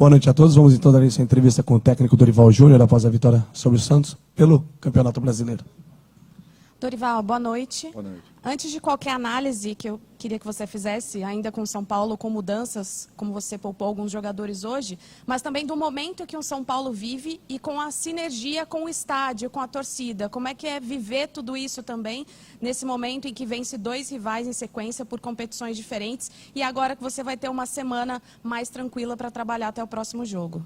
Boa noite a todos. Vamos então dar essa entrevista com o técnico Dorival Júnior após a vitória sobre o Santos pelo Campeonato Brasileiro. Dorival, boa noite. Boa noite. Antes de qualquer análise que eu queria que você fizesse, ainda com o São Paulo, com mudanças, como você poupou alguns jogadores hoje, mas também do momento que o São Paulo vive e com a sinergia com o estádio, com a torcida. Como é que é viver tudo isso também, nesse momento em que vence 2 rivais em sequência por competições diferentes e agora que você vai ter uma semana mais tranquila para trabalhar até o próximo jogo?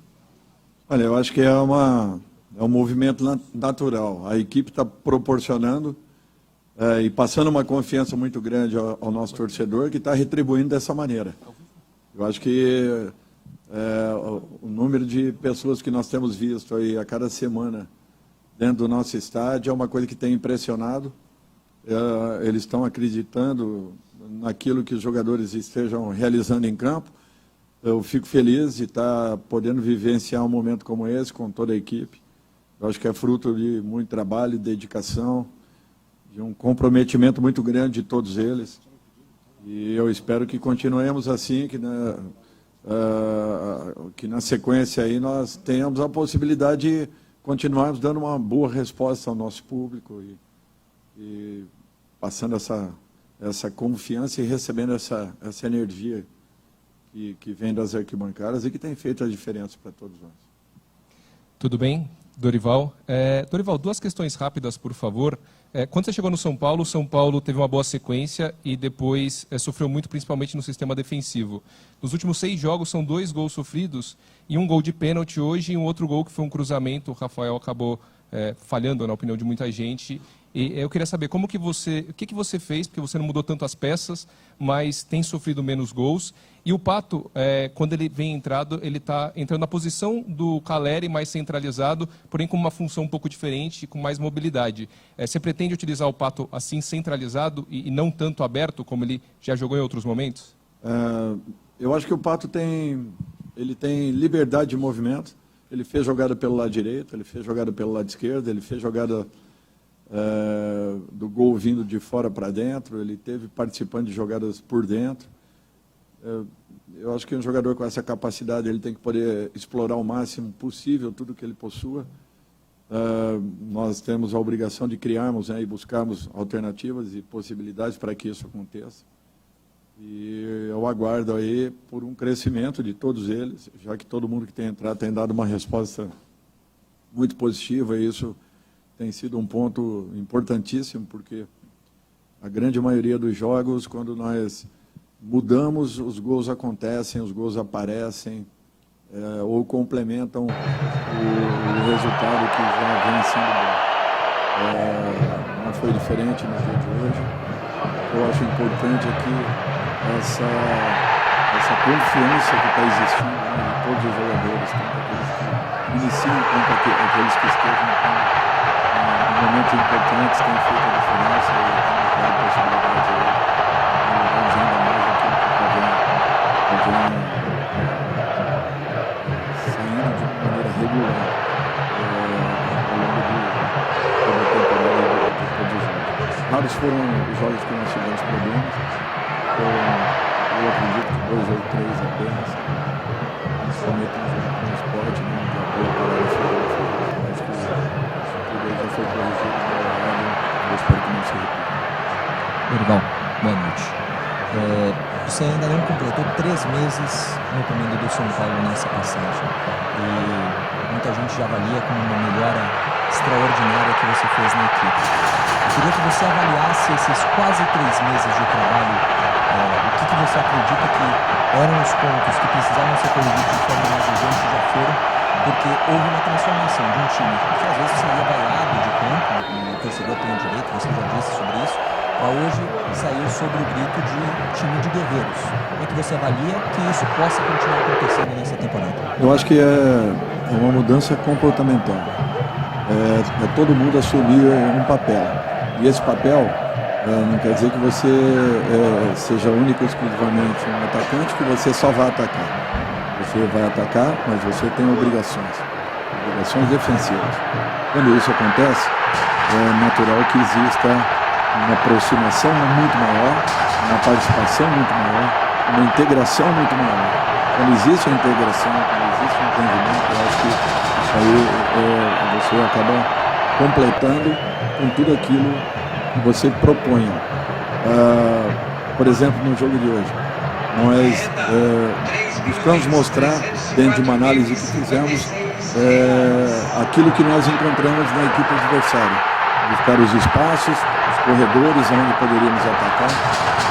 Olha, eu acho que é um movimento natural. A equipe está proporcionando e passando uma confiança muito grande ao nosso torcedor, que está retribuindo dessa maneira. Eu acho que o número de pessoas que nós temos visto aí a cada semana dentro do nosso estádio é uma coisa que tem impressionado. Eles estão acreditando naquilo que os jogadores estejam realizando em campo. Eu fico feliz de estar podendo vivenciar um momento como esse com toda a equipe. Eu acho que é fruto de muito trabalho, dedicação, de um comprometimento muito grande de todos eles. E eu espero que continuemos assim, que na sequência aí nós tenhamos a possibilidade de continuarmos dando uma boa resposta ao nosso público e passando essa confiança e recebendo essa energia que vem das arquibancadas e que tem feito a diferença para todos nós. Tudo bem, Dorival? Dorival, 2 questões rápidas, por favor. Quando você chegou no São Paulo teve uma boa sequência e depois sofreu muito, principalmente no sistema defensivo. Nos últimos 6 jogos são 2 gols sofridos e 1 gol de pênalti hoje e um outro gol que foi um cruzamento. O Rafael acabou falhando, na opinião de muita gente. E eu queria saber o que você fez, porque você não mudou tanto as peças, mas tem sofrido menos gols. E o Pato, quando ele vem entrado, ele está entrando na posição do Calleri, mais centralizado, porém com uma função um pouco diferente, com mais mobilidade. Você pretende utilizar o Pato assim centralizado e não tanto aberto, como ele já jogou em outros momentos? Eu acho que o Pato tem liberdade de movimento. Ele fez jogada pelo lado direito, ele fez jogada pelo lado esquerdo, ele fez jogada do gol vindo de fora para dentro, ele teve participando de jogadas por dentro. Eu acho que um jogador com essa capacidade ele tem que poder explorar o máximo possível tudo que ele possua. Nós temos a obrigação de criarmos e buscarmos alternativas e possibilidades para que isso aconteça. E eu aguardo aí por um crescimento de todos eles, já que todo mundo que tem entrado tem dado uma resposta muito positiva, e isso tem sido um ponto importantíssimo, porque a grande maioria dos jogos, quando nós mudamos, os gols acontecem, os gols aparecem, ou complementam o resultado que já vem sendo bom. Não foi diferente no dia de hoje. Eu acho importante aqui essa confiança que está existindo em todos os jogadores, tanto aqueles que iniciam quanto aqueles que estejam em momentos importantes, têm feito a diferença e temos dado a possibilidade de melhorarmos ainda mais aquilo que vem saindo de uma maneira regular ao longo de toda a temporada de todos os jogos. Raros foram os jogos que nós tivemos problemas. Eu acredito que 2 ou 3 apenas, principalmente no esporte, de apoio para a segurança. Acho que isso tudo já foi corrigido, eu espero que não se repita. Dorival, boa noite. Você ainda não completou 3 meses no comando do São Paulo nessa passagem. E muita gente já avalia como uma melhora extraordinária que você fez na equipe. Eu queria que você avaliasse esses quase 3 meses de trabalho. O que você acredita que eram os pontos que precisavam ser corrigidos de forma mais urgente e já foram? Porque houve uma transformação de um time que às vezes saía vaiado de campo, e o torcedor tem o direito, você já disse sobre isso, para hoje saiu sobre o grito de time de guerreiros. Como é que você avalia que isso possa continuar acontecendo nessa temporada? Eu acho que é uma mudança comportamental. Todo mundo assumir um papel. E esse papel não quer dizer que você seja único e exclusivamente um atacante, que você só vai atacar. Você vai atacar, mas você tem obrigações defensivas. Quando isso acontece, é natural que exista uma aproximação muito maior, uma participação muito maior, uma integração muito maior. Quando existe a integração, quando existe o entendimento, eu acho que isso aí você acaba completando com tudo aquilo que você propõe. Por exemplo, no jogo de hoje, nós buscamos mostrar, dentro de uma análise que fizemos, aquilo que nós encontramos na equipe adversária. Buscar os espaços, os corredores onde poderíamos atacar,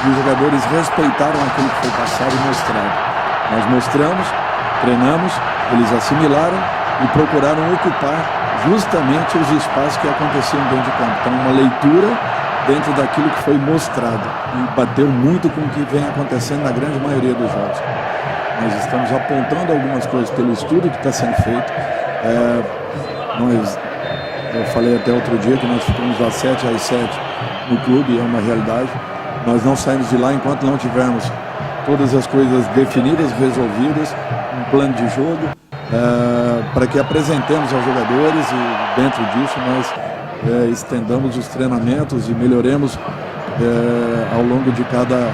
e os jogadores respeitaram aquilo que foi passado e mostrado. Nós mostramos, treinamos, eles assimilaram e procuraram ocupar justamente os espaços que aconteciam dentro de campo. Então, uma leitura dentro daquilo que foi mostrado, e bateu muito com o que vem acontecendo na grande maioria dos jogos. Nós estamos apontando algumas coisas pelo estudo que está sendo feito. Eu falei até outro dia que nós ficamos das 7 às 7 no clube, é uma realidade. Nós não saímos de lá enquanto não tivermos todas as coisas definidas, resolvidas, um plano de jogo, para que apresentemos aos jogadores, e dentro disso nós estendamos os treinamentos e melhoremos ao longo de cada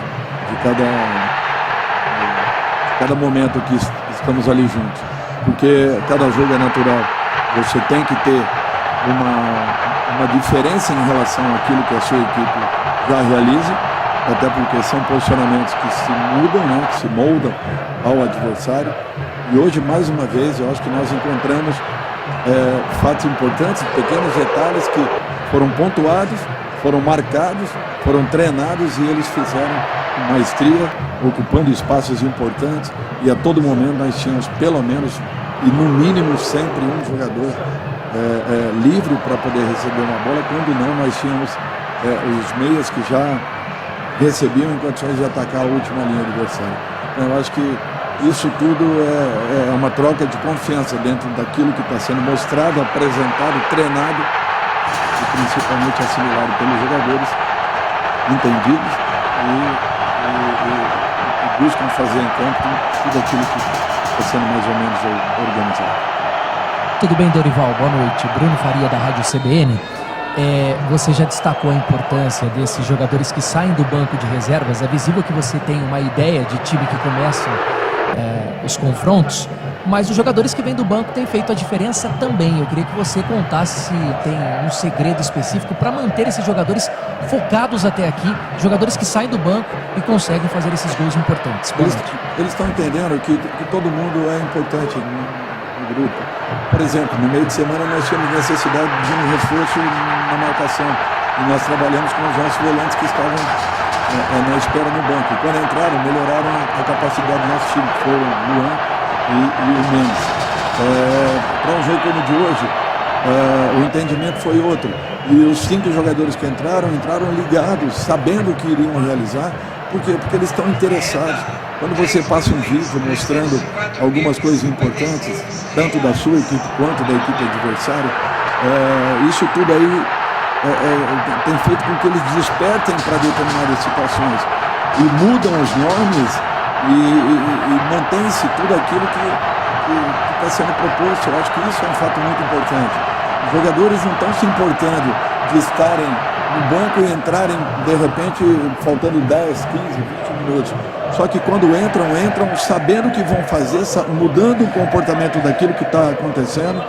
momento que estamos ali juntos. Porque cada jogo é natural. Você tem que ter uma diferença em relação àquilo que a sua equipe já realiza, até porque são posicionamentos que se mudam, né, que se moldam ao adversário. E hoje, mais uma vez, eu acho que nós encontramos fatos importantes, pequenos detalhes que foram pontuados, foram marcados, foram treinados, e eles fizeram com maestria, ocupando espaços importantes, e a todo momento nós tínhamos pelo menos, e no mínimo sempre, um jogador livre para poder receber uma bola. Quando não, nós tínhamos os meias que já recebiam em condições de atacar a última linha adversária. Então, eu acho que isso tudo é uma troca de confiança dentro daquilo que está sendo mostrado, apresentado, treinado e principalmente assimilado pelos jogadores entendidos e buscam fazer em campo tudo aquilo que está sendo mais ou menos organizado. Tudo bem, Dorival? Boa noite. Bruno Faria, da Rádio CBN. Você já destacou a importância desses jogadores que saem do banco de reservas. É visível que você tem uma ideia de time que começa os confrontos, mas os jogadores que vêm do banco têm feito a diferença também. Eu queria que você contasse se tem um segredo específico para manter esses jogadores focados até aqui, jogadores que saem do banco e conseguem fazer esses gols importantes. Eles estão entendendo que todo mundo é importante no grupo. Por exemplo, no meio de semana nós tínhamos necessidade de um reforço na marcação, e nós trabalhamos com os nossos volantes que estavam na espera no banco. E quando entraram, melhoraram a capacidade do nosso time, que foram o Luan e o Mendes. Para um jogo como o de hoje, o entendimento foi outro. E os 5 jogadores que entraram ligados, sabendo o que iriam realizar. Por quê? Porque eles estão interessados. Quando você passa um vídeo mostrando algumas coisas importantes, tanto da sua equipe quanto da equipe adversária, isso tudo aí tem feito com que eles despertem para determinadas situações e mudam os nomes e mantém-se tudo aquilo que está sendo proposto. Eu acho que isso é um fato muito importante. Os jogadores não estão se importando de estarem no banco e entrarem, de repente, faltando 10, 15, 20 minutos. Só que quando entram sabendo o que vão fazer, mudando o comportamento daquilo que está acontecendo,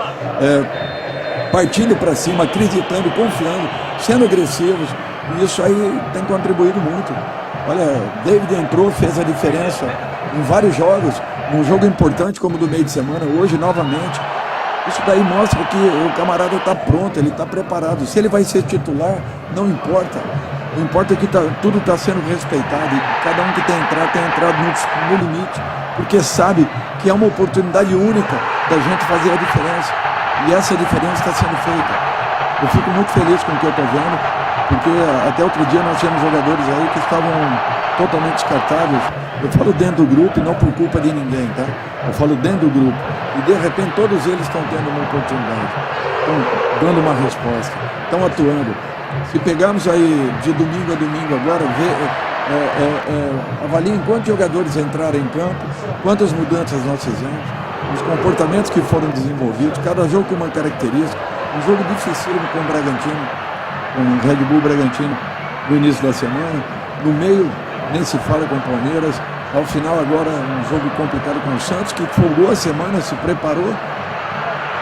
partindo para cima, acreditando, confiando, sendo agressivos. E isso aí tem contribuído muito. Olha, David entrou, fez a diferença em vários jogos, num jogo importante como o do meio de semana, hoje novamente. Isso daí mostra que o camarada está pronto, ele está preparado. Se ele vai ser titular, não importa. O importa é que tudo está sendo respeitado, e cada um que tem entrado no limite, porque sabe que é uma oportunidade única da gente fazer a diferença. E essa diferença está sendo feita. Eu fico muito feliz com o que eu estou vendo, porque até outro dia nós tínhamos jogadores aí que estavam totalmente descartados. Eu falo dentro do grupo e não por culpa de ninguém, tá? Eu falo dentro do grupo. E de repente todos eles estão tendo uma oportunidade, estão dando uma resposta, estão atuando. Se pegarmos aí de domingo a domingo agora, avaliem quantos jogadores entraram em campo, quantas mudanças nós fizemos, os comportamentos que foram desenvolvidos, cada jogo com uma característica. Um jogo dificílimo com o Bragantino, com o Red Bull Bragantino no início da semana. No meio, nem se fala com o Palmeiras. Ao final agora um jogo complicado com o Santos, que folgou a semana, se preparou.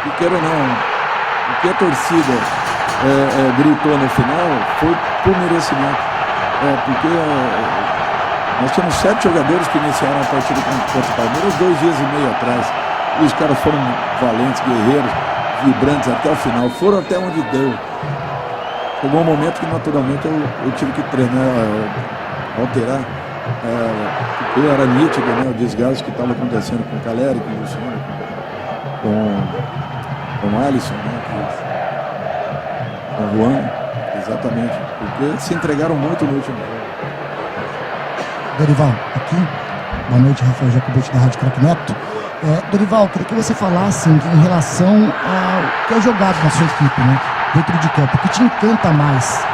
E queira ou não, o que a torcida gritou no final foi por merecimento. Porque nós tínhamos 7 jogadores que iniciaram a partida contra o Palmeiras 2 dias e meio atrás. E os caras foram valentes, guerreiros, vibrantes até o final. Foram até onde deu. Chegou um momento que naturalmente eu tive que treinar, alterar. Porque era nítido, né, o desgaste que estava acontecendo com o Caleri, com o Luciano, com o Alisson, né, com o Juan, exatamente, porque se entregaram muito no último jogo. Dorival, aqui, boa noite, Rafael Jacobetti da Rádio Craque Neto. Dorival, queria que você falasse em relação ao que é jogado na sua equipe, né, dentro de campo, o que te encanta mais,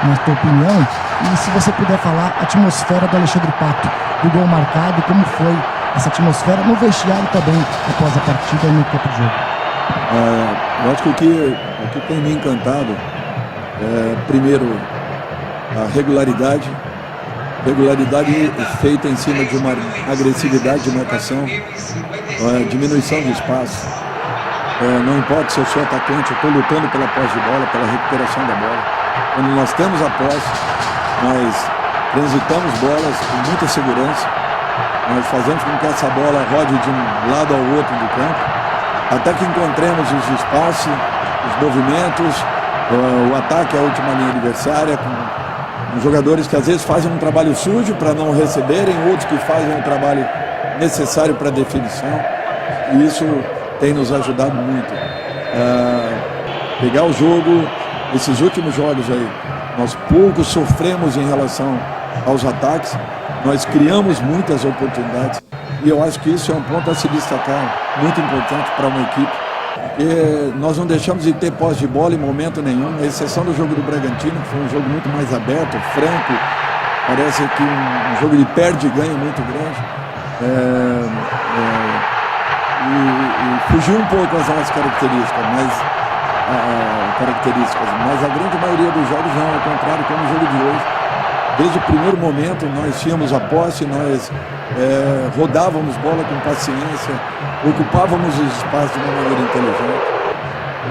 na tua opinião, e se você puder falar a atmosfera do Alexandre Pato, do gol marcado, como foi essa atmosfera no vestiário também, após a partida e no campo de jogo. Eu acho que o que tem me encantado é, primeiro, a regularidade feita em cima de uma agressividade de marcação, diminuição de espaço. Não importa se eu sou atacante, eu estou lutando pela posse de bola, pela recuperação da bola. Quando nós temos a posse, nós transitamos bolas com muita segurança, nós fazemos com que essa bola rode de um lado ao outro do campo, até que encontremos os espaços, os movimentos, o ataque à última linha adversária, com jogadores que às vezes fazem um trabalho sujo para não receberem, outros que fazem um trabalho necessário para a definição, e isso tem nos ajudado muito. Pegar o jogo, esses últimos jogos aí, nós pouco sofremos em relação aos ataques, nós criamos muitas oportunidades, e eu acho que isso é um ponto a se destacar, muito importante para uma equipe, porque nós não deixamos de ter posse de bola em momento nenhum, a exceção do jogo do Bragantino, que foi um jogo muito mais aberto, franco, parece que um jogo de perde e ganha muito grande, e fugiu um pouco as nossas características, mas a grande maioria dos jogos não, ao contrário, como o jogo de hoje. Desde o primeiro momento nós tínhamos a posse, nós rodávamos bola com paciência, ocupávamos os espaços de uma maneira inteligente.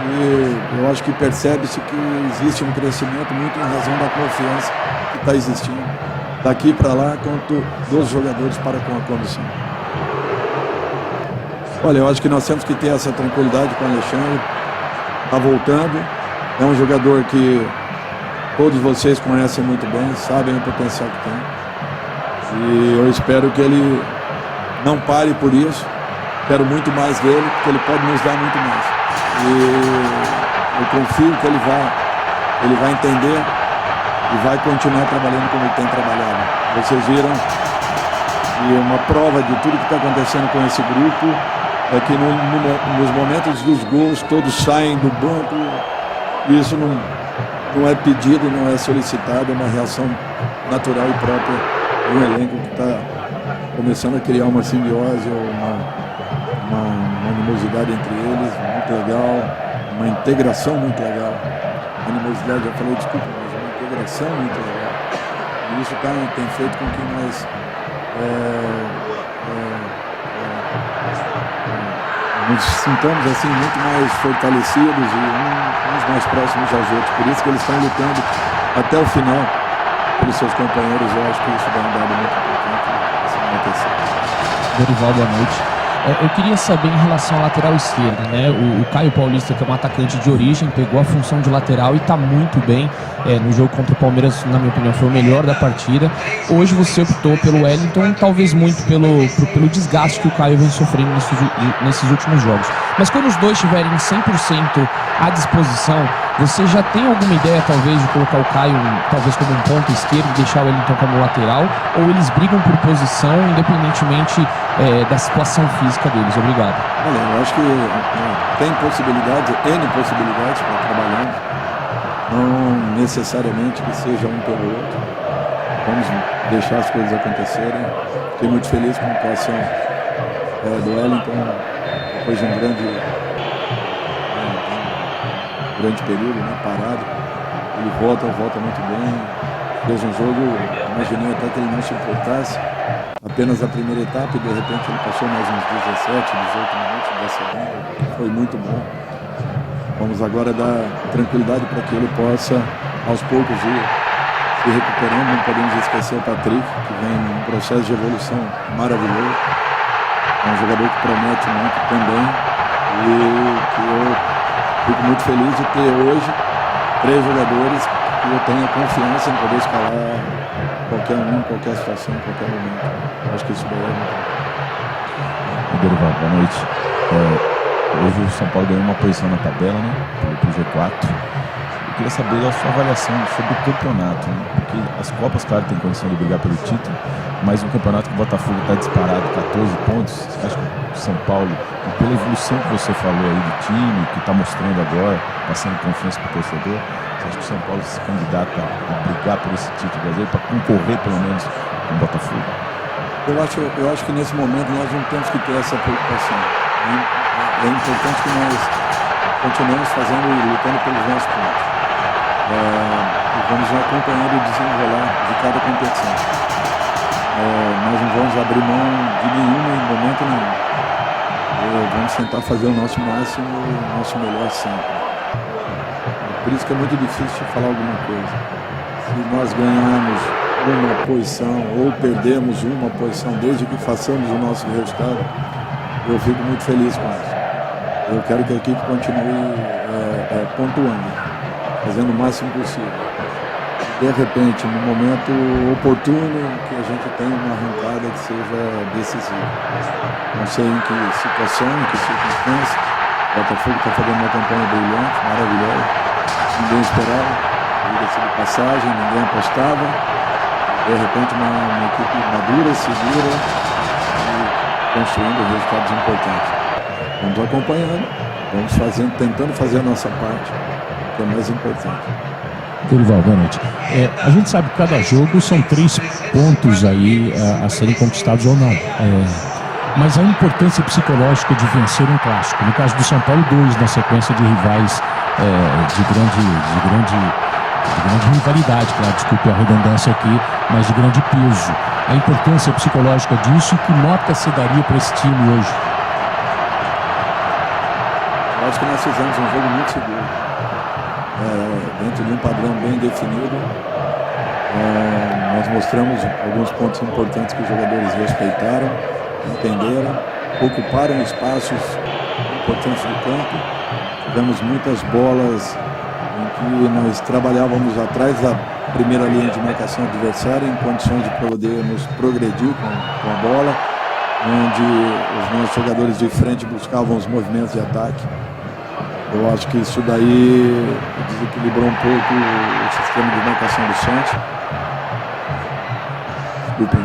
E eu acho que percebe-se que existe um crescimento muito em razão da confiança que está existindo daqui para lá, quanto dos jogadores para com a comissão. Olha, eu acho que nós temos que ter essa tranquilidade com o Alexandre. Está voltando, é um jogador que todos vocês conhecem muito bem, sabem o potencial que tem. E eu espero que ele não pare por isso. Quero muito mais dele, porque ele pode nos dar muito mais. E eu confio que ele vai entender e vai continuar trabalhando como ele tem trabalhado. Vocês viram, e uma prova de tudo que está acontecendo com esse grupo é que nos momentos dos gols todos saem do banco. Isso não é pedido, não é solicitado, é uma reação natural e própria de um elenco que está começando a criar uma simbiose, uma animosidade entre eles, muito legal, uma integração muito legal. Animosidade, já falei, desculpa, mas uma integração muito legal. E isso tem feito com que nós nos sintamos assim muito mais fortalecidos e uns mais próximos aos outros. Por isso que eles estão lutando até o final pelos seus companheiros. Eu acho que isso dá um dado muito importante assim, acontecer. Dorival, boa noite. Eu queria saber em relação à lateral esquerda, né? O Caio Paulista, que é um atacante de origem, pegou a função de lateral e está muito bem. No jogo contra o Palmeiras, na minha opinião, foi o melhor da partida. Hoje você optou pelo Wellington, talvez muito pelo desgaste que o Caio vem sofrendo nesses últimos jogos. Mas quando os dois estiverem 100% à disposição, você já tem alguma ideia, talvez, de colocar o Caio talvez como um ponto esquerdo e deixar o Wellington como lateral? Ou eles brigam por posição, independentemente da situação física deles? Obrigado. Olha, eu acho que tem possibilidades, N possibilidades para trabalhar. Não necessariamente que seja um pelo outro. Vamos deixar as coisas acontecerem. Fiquei muito feliz com a atuação do Wellington, depois de um grande período, né, parado. Ele volta muito bem. fez um jogo, imaginei até que ele não suportasse apenas a primeira etapa e de repente ele passou mais uns 17, 18 minutos da segunda, foi muito bom. Vamos agora dar tranquilidade para que ele possa, aos poucos, ir se recuperando. Não podemos esquecer o Patrick, que vem num processo de evolução maravilhoso. É um jogador que promete muito também e que eu fico muito feliz de ter hoje 3 jogadores que eu tenho confiança em poder escalar qualquer um, em qualquer situação, em qualquer momento. Acho que isso daí é muito bom. Dorival, boa noite. Hoje o São Paulo ganhou uma posição na tabela, né, pro G4. Eu queria saber a sua avaliação sobre o campeonato, né? Porque as Copas, claro, tem condição de brigar pelo título, mas um campeonato que o Botafogo está disparado, 14 pontos. Você acha que o São Paulo, e pela evolução que você falou aí do time, que está mostrando agora, passando confiança para o torcedor, você acha que o São Paulo se candidata a brigar por esse título brasileiro, para concorrer pelo menos com o Botafogo? Eu acho que nesse momento nós não temos que ter essa preocupação. É importante que nós continuemos fazendo e lutando pelos nossos pontos. E vamos acompanhando o desenrolar de cada competição. Nós não vamos abrir mão de nenhuma em momento nenhum. Vamos tentar fazer o nosso máximo e o nosso melhor sempre. Por isso que é muito difícil falar alguma coisa. Se nós ganharmos uma posição ou perdemos uma posição desde que façamos o nosso resultado, eu fico muito feliz com isso. Eu quero que a equipe continue pontuando, fazendo o máximo possível. De repente, no momento oportuno, que a gente tenha uma arrancada que seja decisiva. Não sei em que situação, em que circunstância. O Botafogo está fazendo uma campanha brilhante, maravilhosa. Ninguém esperava, diga-se de passagem, ninguém apostava. De repente, uma equipe madura, segura e construindo resultados importantes. Vamos acompanhando, vamos tentando fazer a nossa parte, que é mais importante. Dorival, boa noite. A gente sabe que cada jogo são 3 pontos aí a serem conquistados ou não. Mas a importância psicológica de vencer um clássico. No caso do São Paulo, 2 na sequência de rivais de grande rivalidade, claro, desculpe a redundância aqui, mas de grande peso. A importância psicológica disso e que nota se daria para esse time hoje? Eu acho que nós fizemos um jogo muito seguro, dentro de um padrão bem definido. Nós mostramos alguns pontos importantes que os jogadores respeitaram, entenderam, ocuparam espaços importantes do campo. Tivemos muitas bolas em que nós trabalhávamos atrás da primeira linha de marcação adversária em condições de podermos progredir com a bola, onde os nossos jogadores de frente buscavam os movimentos de ataque. Eu acho que isso daí desequilibrou um pouco o sistema de marcação do Santos.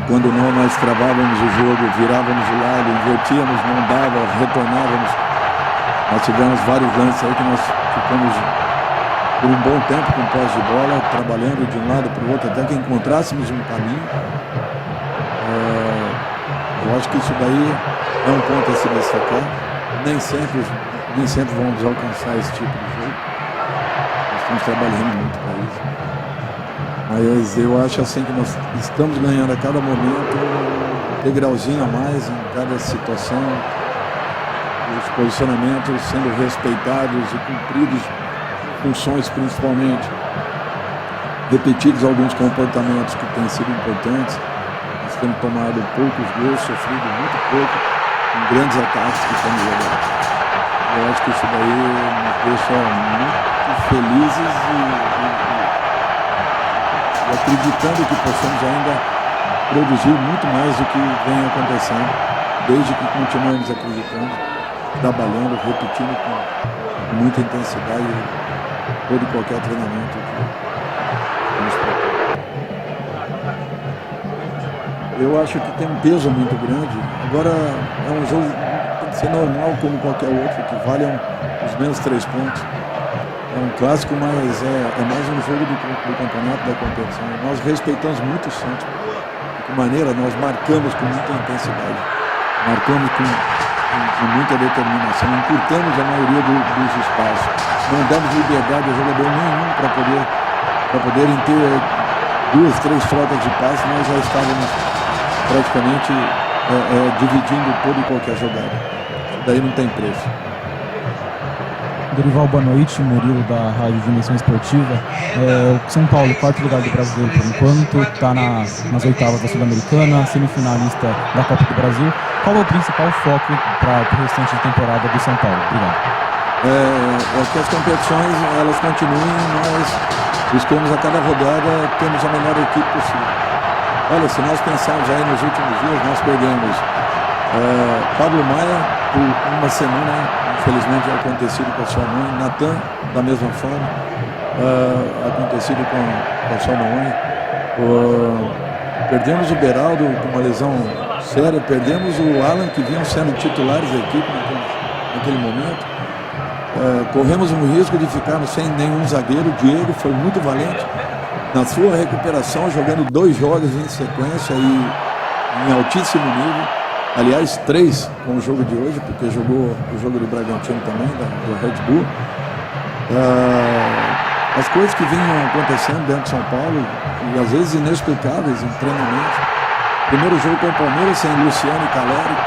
Quando nós travávamos o jogo, virávamos o lado, invertíamos, não dava, retornávamos. Nós tivemos vários lances aí que nós ficamos por um bom tempo com posse de bola, trabalhando de um lado para o outro, até que encontrássemos um caminho. Eu acho que isso daí é um ponto a se destacar. Nem sempre vamos alcançar esse tipo de jogo. Nós estamos trabalhando muito para isso. Mas eu acho assim que nós estamos ganhando a cada momento um degrauzinho a mais em cada situação. Os posicionamentos sendo respeitados e cumpridos, funções principalmente. Repetidos alguns comportamentos que têm sido importantes. Nós temos tomado poucos gols, sofrido muito pouco, com grandes ataques que estamos jogando. Eu acho que isso daí nos deixa muito felizes e acreditando que possamos ainda produzir muito mais do que vem acontecendo, desde que continuamos acreditando, trabalhando, repetindo com muita intensidade todo e qualquer treinamento que nos propõe. Eu acho que tem um peso muito grande. Agora é um jogo que tem que ser normal como qualquer outro, que valham os menos 3 pontos. É um clássico, mas é mais um jogo do campeonato, da competição. Nós respeitamos muito o Santos. De que maneira nós marcamos com muita intensidade, marcamos com muita determinação, encurtamos a maioria dos espaços. Não damos liberdade a jogador nenhum para poderem ter 2, 3 trocas de passe, nós já estávamos praticamente dividindo toda e qualquer jogada. Daí não tem preço. Dorival, boa noite. Murilo, da Rádio Dimensão Esportiva. O São Paulo, quarto lugar do Brasileiro por enquanto, está nas oitavas da Sul-Americana, semifinalista da Copa do Brasil. Qual é o principal foco para o restante de temporada do São Paulo? Obrigado. Que as competições elas continuem, nós buscamos a cada rodada termos a melhor equipe possível. Olha, se nós pensarmos aí nos últimos dias, nós perdemos Pablo Maia por uma semana, infelizmente acontecido com a sua mãe, Natan da mesma forma, acontecido com a sua mãe, perdemos o Beraldo com uma lesão séria, perdemos o Alan, que vinham sendo titulares da equipe naquele momento. Corremos um risco de ficarmos sem nenhum zagueiro. O Diego foi muito valente na sua recuperação, jogando 2 jogos em sequência e em altíssimo nível. Aliás, 3 com o jogo de hoje, porque jogou o jogo do Bragantino também, do Red Bull. As coisas que vinham acontecendo dentro de São Paulo, e às vezes inexplicáveis em treinamento. Primeiro jogo com o Palmeiras, sem Luciano e Caleri,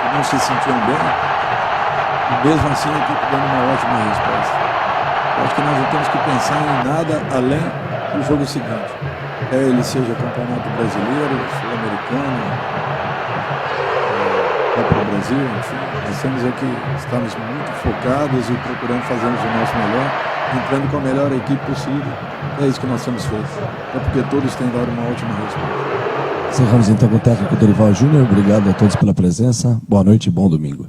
que não se sentiam bem. E mesmo assim a equipe dando uma ótima resposta. Eu acho que nós não temos que pensar em nada além do jogo seguinte. Ele seja Campeonato Brasileiro, Sul-Americano, Copa do Brasil, enfim. Nós temos aqui, estamos muito focados e procurando fazermos o nosso melhor, entrando com a melhor equipe possível. É isso que nós temos feito. É porque todos têm dado uma ótima resposta. Encerramos então com o técnico Dorival Júnior. Obrigado a todos pela presença. Boa noite e bom domingo.